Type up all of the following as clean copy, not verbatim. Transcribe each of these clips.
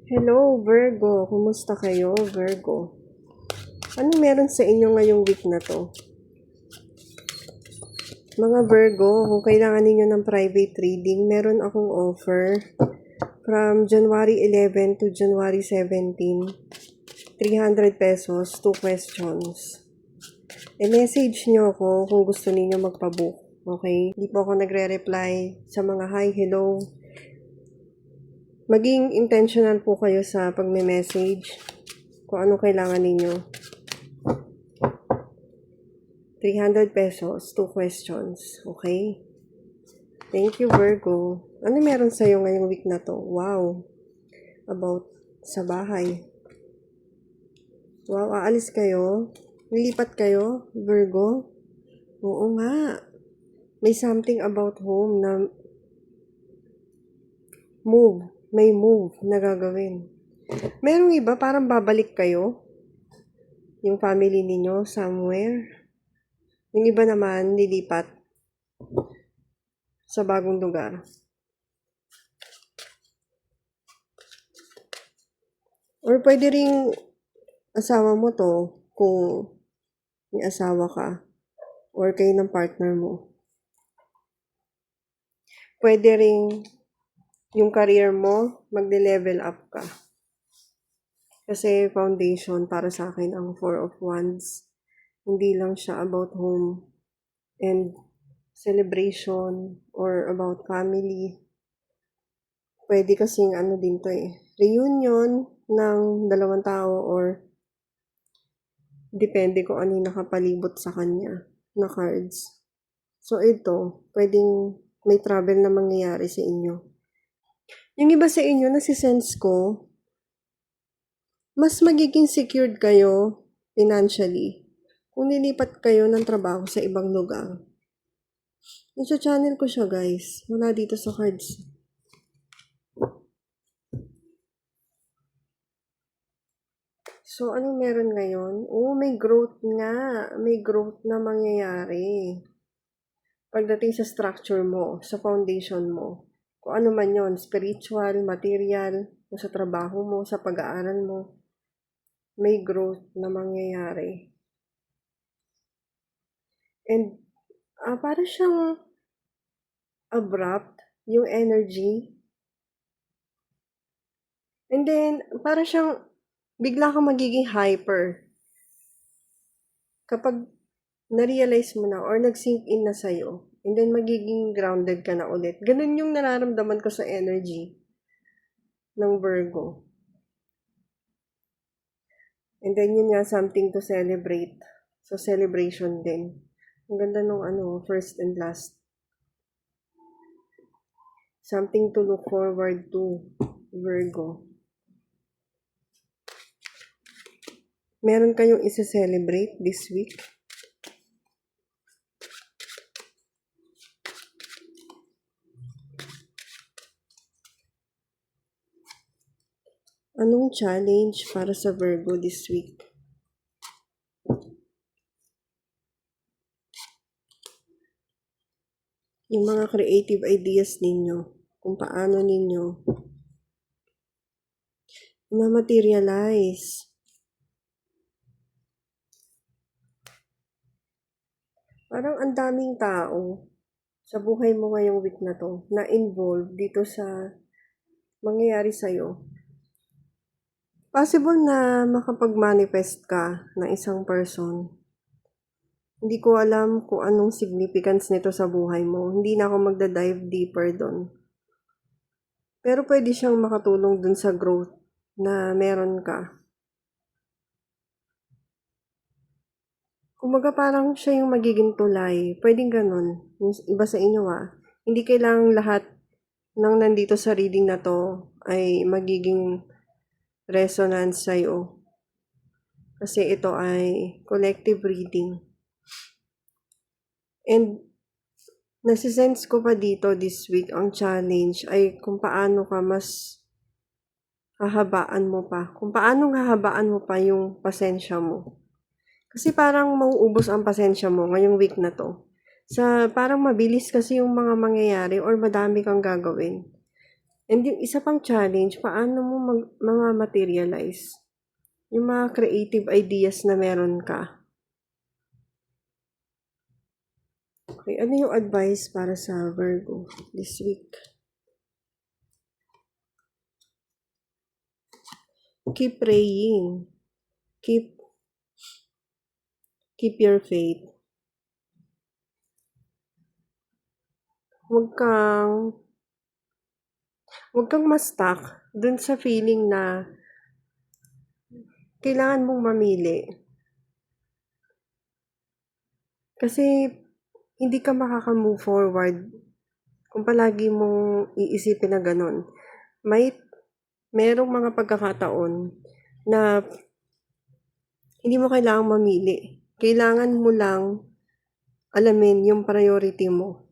Hello, Virgo. Kumusta kayo, Virgo? Ano meron sa inyo ngayong week na to? Mga Virgo, kung kailangan ninyo ng private reading, meron akong offer from January 11 to January 17. 300 pesos, 2 questions. I-message nyo ako kung gusto ninyo magpabook. Okay? Hindi po ako nagre-reply sa mga hi, hello. Maging intentional po kayo sa pagme-message kung ano kailangan ninyo. 300 pesos, 2 questions. Okay? Thank you, Virgo. Ano meron sa'yo ngayong week na to? Wow. About sa bahay. Wow, aalis kayo? Lilipat kayo, Virgo? Oo nga. May something about home na move. May move na gagawin. Merong iba, parang babalik kayo. Yung family ninyo somewhere. Yung iba naman, lilipat sa bagong lugar. Or pwede ring asawa mo to kung may asawa ka or kayo ng partner mo. Pwede ring yung career mo, magle-level up ka. Kasi foundation para sa akin ang Four of Wands. Hindi lang siya about home and celebration or about family. Pwede kasing ano din to reunion ng dalawang tao or depende kung ano yung nakapalibot sa kanya na cards. So ito, pwedeng may travel na mangyayari sa inyo. Yung iba sa inyo, nasisense ko, mas magiging secured kayo financially kung nilipat kayo ng trabaho sa ibang lugar. Nasa-channel ko siya, guys. Wala dito sa cards. So, anong meron ngayon? Oh, may growth nga. May growth na mangyayari. Pagdating sa structure mo, sa foundation mo. Kung ano man yon, spiritual, material, o sa trabaho mo, sa pag-aaral mo, may growth na mangyayari. And, para siyang abrupt, yung energy. And then, para siyang bigla kang magiging hyper. Kapag na-realize mo na or nag-sink in na sa'yo, and then magiging grounded ka na ulit. Ganun yung nararamdaman ko sa energy ng Virgo. And then yun nga, something to celebrate. So, celebration din. Ang ganda nung first and last. Something to look forward to, Virgo. Meron kayong isa-celebrate this week? Anong challenge para sa Virgo this week? Yung mga creative ideas ninyo, kung paano ninyo ma-materialize. Parang ang daming tao sa buhay mo ngayong week na to na involved dito sa mangyayari sa'yo. Possible na makapag-manifest ka ng isang person. Hindi ko alam kung anong significance nito sa buhay mo. Hindi na ako magda-dive deeper doon. Pero pwede siyang makatulong dun sa growth na meron ka. Kumbaga parang siya yung magiging tulay. Pwedeng ganun. Yung iba sa inyo Hindi kailangang lahat ng nandito sa reading na to ay magiging resonance sa'yo. Kasi ito ay collective reading. And nasisense ko pa dito this week, ang challenge ay kung paano ka mas hahabaan mo pa. Kung paano hahabaan mo pa yung pasensya mo. Kasi parang mauubos ang pasensya mo ngayong week na to. Parang mabilis kasi yung mga mangyayari or madami kang gagawin. And yung isa pang challenge, paano mo materialize yung mga creative ideas na meron ka. Okay, ano yung advice para sa Virgo this week? Keep praying. Keep your faith. Huwag kang ma-stuck dun sa feeling na kailangan mong mamili. Kasi hindi ka makaka-move forward kung palagi mong iisipin na ganun. Merong mga pagkakataon na hindi mo kailangang mamili. Kailangan mo lang alamin yung priority mo.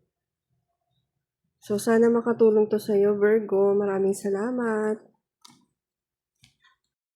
So, sana makatulong to sa'yo, Virgo. Maraming salamat.